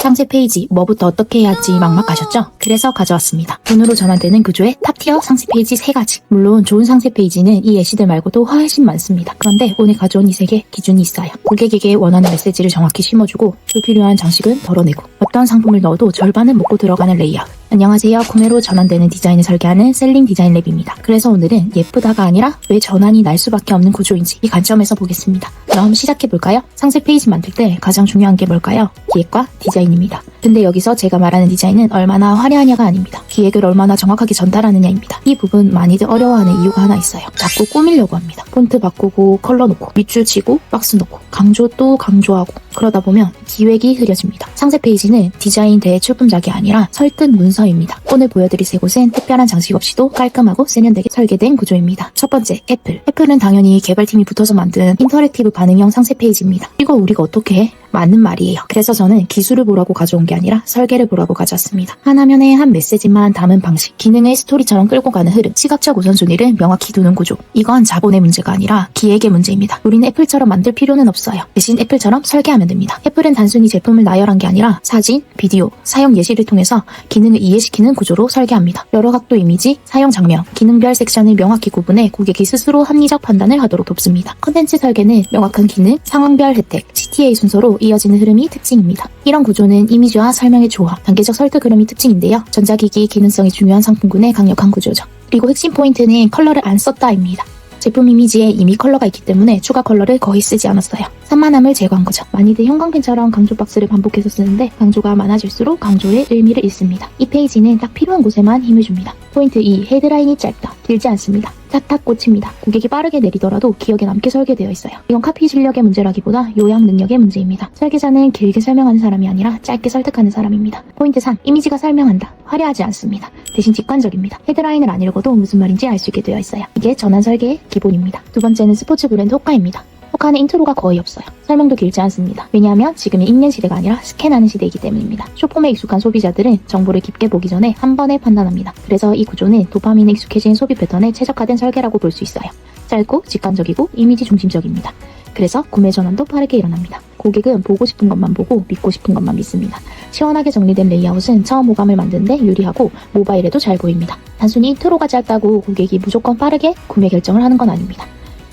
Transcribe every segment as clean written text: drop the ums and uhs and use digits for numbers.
상세 페이지 뭐부터 어떻게 해야 할지 막막하셨죠? 그래서 가져왔습니다. 돈으로 전환되는 구조의 탑티어 상세 페이지 3가지. 물론 좋은 상세 페이지는 이 예시들 말고도 훨씬 많습니다. 그런데 오늘 가져온 이 3개 기준이 있어요. 고객에게 원하는 메시지를 정확히 심어주고 불필요한 장식은 덜어내고 어떤 상품을 넣어도 절반은 먹고 들어가는 레이아웃. 안녕하세요. 구매로 전환되는 디자인을 설계하는 셀링 디자인랩입니다. 그래서 오늘은 예쁘다가 아니라 왜 전환이 날 수밖에 없는 구조인지 이 관점에서 보겠습니다. 그럼 시작해볼까요? 상세 페이지 만들 때 가장 중요한 게 뭘까요? 기획과 디자인입니다. 근데 여기서 제가 말하는 디자인은 얼마나 화려하냐가 아닙니다. 기획을 얼마나 정확하게 전달하느냐입니다. 이 부분 많이들 어려워하는 이유가 하나 있어요. 자꾸 꾸미려고 합니다. 폰트 바꾸고 컬러 놓고 밑줄 치고 박스 놓고 강조 또 강조하고 그러다 보면 기획이 흐려집니다. 상세 페이지는 디자인 대출품작이 아니라 설득 문서입니다. 오늘 보여드릴 3곳은 특별한 장식 없이도 깔끔하고 세련되게 설계된 구조입니다. 첫 번째, 애플. 애플은 당연히 개발팀이 붙어서 만든 인터랙티브 반응형 상세 페이지입니다. 이거 우리가 어떻게 해? 맞는 말이에요. 그래서 저는 기술을 보라고 가져온 게 아니라 설계를 보라고 가져왔습니다. 한 화면에 한 메시지만 담은 방식, 기능을 스토리처럼 끌고 가는 흐름, 시각적 우선순위를 명확히 두는 구조. 이건 자본의 문제가 아니라 기획의 문제입니다. 우리는 애플처럼 만들 필요는 없어요. 대신 애플처럼 설계하면 됩니다. 애플은 단순히 제품을 나열한 게 아니라 사진, 비디오, 사용 예시를 통해서 기능을 이해시키는 구조로 설계합니다. 여러 각도 이미지, 사용 장면, 기능별 섹션을 명확히 구분해 고객이 스스로 합리적 판단을 하도록 돕습니다. 컨텐츠 설계는 명확한 기능, 상황별 혜택, CTA 순서로 이어지는 흐름이 특징입니다. 이런 구조는 이미지와 설명의 조화, 단계적 설득 흐름이 특징인데요. 전자기기 기능성이 중요한 상품군의 강력한 구조죠. 그리고 핵심 포인트는 컬러를 안 썼다입니다. 제품 이미지에 이미 컬러가 있기 때문에 추가 컬러를 거의 쓰지 않았어요. 산만함을 제거한 거죠. 많이들 형광펜처럼 강조 박스를 반복해서 쓰는데 강조가 많아질수록 강조의 의미를 잃습니다. 이 페이지는 딱 필요한 곳에만 힘을 줍니다. 포인트 2. 헤드라인이 짧다. 길지 않습니다. 탁탁 꽂힙니다. 고객이 빠르게 내리더라도 기억에 남게 설계되어 있어요. 이건 카피 실력의 문제라기보다 요약 능력의 문제입니다. 설계자는 길게 설명하는 사람이 아니라 짧게 설득하는 사람입니다. 포인트 3. 이미지가 설명한다. 화려하지 않습니다. 대신 직관적입니다. 헤드라인을 안 읽어도 무슨 말인지 알 수 있게 되어 있어요. 이게 전환 설계의 기본입니다. 두 번째는 스포츠 브랜드 호카입니다. 호카는 인트로가 거의 없어요. 설명도 길지 않습니다. 왜냐하면 지금은 읽는 시대가 아니라 스캔하는 시대이기 때문입니다. 쇼폼에 익숙한 소비자들은 정보를 깊게 보기 전에 한 번에 판단합니다. 그래서 이 구조는 도파민에 익숙해진 소비 패턴에 최적화된 설계라고 볼 수 있어요. 짧고 직관적이고 이미지 중심적입니다. 그래서 구매 전환도 빠르게 일어납니다. 고객은 보고 싶은 것만 보고 믿고 싶은 것만 믿습니다. 시원하게 정리된 레이아웃은 처음 호감을 만드는데 유리하고 모바일에도 잘 보입니다. 단순히 인트로가 짧다고 고객이 무조건 빠르게 구매 결정을 하는 건 아닙니다.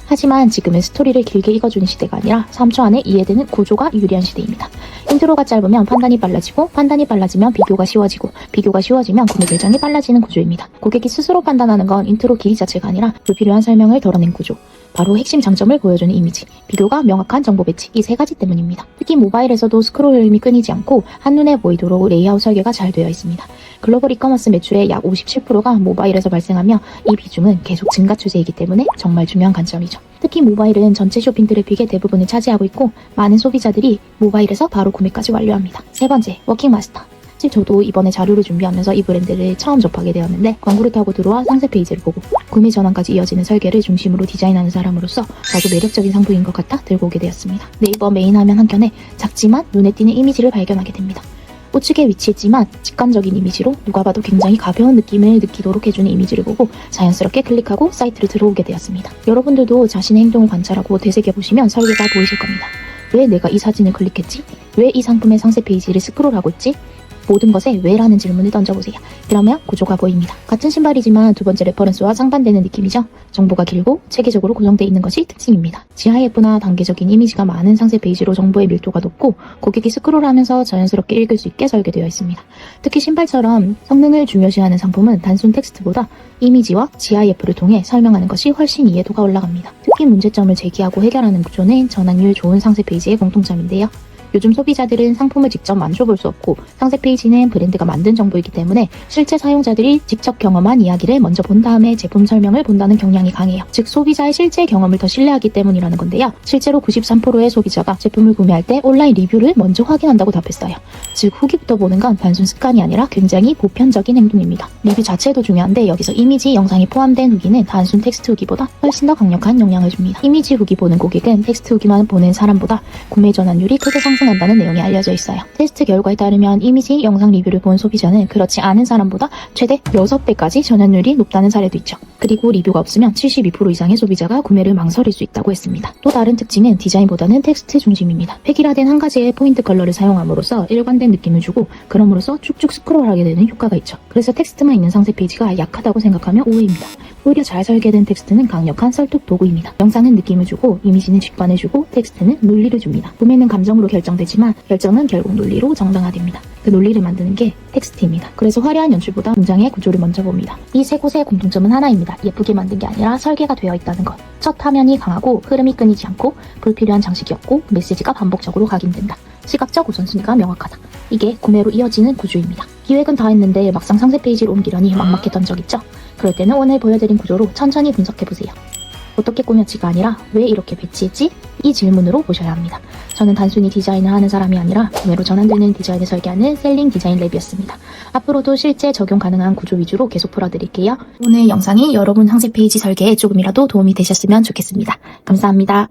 하지만 지금은 스토리를 길게 읽어주는 시대가 아니라 3초 안에 이해되는 구조가 유리한 시대입니다. 인트로가 짧으면 판단이 빨라지고 판단이 빨라지면 비교가 쉬워지고 비교가 쉬워지면 구매 결정이 빨라지는 구조입니다. 고객이 스스로 판단하는 건 인트로 길이 자체가 아니라 불필요한 설명을 덜어낸 구조. 바로 핵심 장점을 보여주는 이미지, 비교가 명확한 정보 배치, 이 3가지 때문입니다. 특히 모바일에서도 스크롤 흐름이 끊이지 않고 한눈에 보이도록 레이아웃 설계가 잘 되어 있습니다. 글로벌 이커머스 매출의 약 57%가 모바일에서 발생하며 이 비중은 계속 증가 추세이기 때문에 정말 중요한 관점이죠. 특히 모바일은 전체 쇼핑 트래픽의 대부분을 차지하고 있고 많은 소비자들이 모바일에서 바로 구매까지 완료합니다. 세 번째, 워킹 마스터. 사실 저도 이번에 자료를 준비하면서 이 브랜드를 처음 접하게 되었는데 광고를 타고 들어와 상세 페이지를 보고 구매 전환까지 이어지는 설계를 중심으로 디자인하는 사람으로서 아주 매력적인 상품인 것 같아 들고 오게 되었습니다. 네이버 메인 화면 한켠에 작지만 눈에 띄는 이미지를 발견하게 됩니다. 우측에 위치했지만 직관적인 이미지로 누가 봐도 굉장히 가벼운 느낌을 느끼도록 해주는 이미지를 보고 자연스럽게 클릭하고 사이트를 들어오게 되었습니다. 여러분들도 자신의 행동을 관찰하고 되새겨보시면 설계가 보이실 겁니다. 왜 내가 이 사진을 클릭했지? 왜 이 상품의 상세 페이지를 스크롤하고 있지? 모든 것에 왜라는 질문을 던져보세요. 그러면 구조가 보입니다. 같은 신발이지만 두 번째 레퍼런스와 상반되는 느낌이죠. 정보가 길고 체계적으로 구성되어 있는 것이 특징입니다. 지하 예쁘나 단계적인 이미지가 많은 상세 페이지로 정보의 밀도가 높고 고객이 스크롤하면서 자연스럽게 읽을 수 있게 설계되어 있습니다. 특히 신발처럼 성능을 중요시하는 상품은 단순 텍스트보다 이미지와 GIF를 통해 설명하는 것이 훨씬 이해도가 올라갑니다. 특히 문제점을 제기하고 해결하는 구조는 전환율 좋은 상세 페이지의 공통점인데요. 요즘 소비자들은 상품을 직접 만져볼 수 없고 상세 페이지는 브랜드가 만든 정보이기 때문에 실제 사용자들이 직접 경험한 이야기를 먼저 본 다음에 제품 설명을 본다는 경향이 강해요. 즉 소비자의 실제 경험을 더 신뢰하기 때문이라는 건데요. 실제로 93%의 소비자가 제품을 구매할 때 온라인 리뷰를 먼저 확인한다고 답했어요. 즉 후기부터 보는 건 단순 습관이 아니라 굉장히 보편적인 행동입니다. 리뷰 자체도 중요한데 여기서 이미지, 영상이 포함된 후기는 단순 텍스트 후기보다 훨씬 더 강력한 영향을 줍니다. 이미지 후기 보는 고객은 텍스트 후기만 보는 사람보다 구매 전환율이 크게 상승합니다. 상승한다는 내용이 알려져 있어요. 테스트 결과에 따르면 이미지 영상 리뷰를 본 소비자는 그렇지 않은 사람보다 최대 6배까지 전환율이 높다는 사례도 있죠. 그리고 리뷰가 없으면 72% 이상의 소비자가 구매를 망설일 수 있다고 했습니다. 또 다른 특징은 디자인보다는 텍스트 중심입니다. 획일화된 한 가지의 포인트 컬러를 사용함으로써 일관된 느낌을 주고 그럼으로써 쭉쭉 스크롤하게 되는 효과가 있죠. 그래서 텍스트만 있는 상세 페이지가 약하다고 생각하면 오해입니다. 오히려 잘 설계된 텍스트는 강력한 설득 도구입니다. 영상은 느낌을 주고 이미지는 직관을 주고 텍스트는 논리를 줍니다. 구매는 감정으로 결정되지만 결정은 결국 논리로 정당화됩니다. 그 논리를 만드는 게 텍스트입니다. 그래서 화려한 연출보다 문장의 구조를 먼저 봅니다. 이 세 곳의 공통점은 하나입니다. 예쁘게 만든 게 아니라 설계가 되어 있다는 것. 첫 화면이 강하고 흐름이 끊이지 않고 불필요한 장식이 없고 메시지가 반복적으로 각인된다. 시각적 우선순위가 명확하다. 이게 구매로 이어지는 구조입니다. 기획은 다 했는데 막상 상세 페이지를 옮기려니 막막했던 적 있죠? 그럴 때는 오늘 보여드린 구조로 천천히 분석해보세요. 어떻게 꾸몄지가 아니라 왜 이렇게 배치했지? 이 질문으로 보셔야 합니다. 저는 단순히 디자인을 하는 사람이 아니라 구매로 전환되는 디자인을 설계하는 셀링 디자인 랩이었습니다. 앞으로도 실제 적용 가능한 구조 위주로 계속 풀어드릴게요. 오늘 영상이 여러분 상세 페이지 설계에 조금이라도 도움이 되셨으면 좋겠습니다. 감사합니다.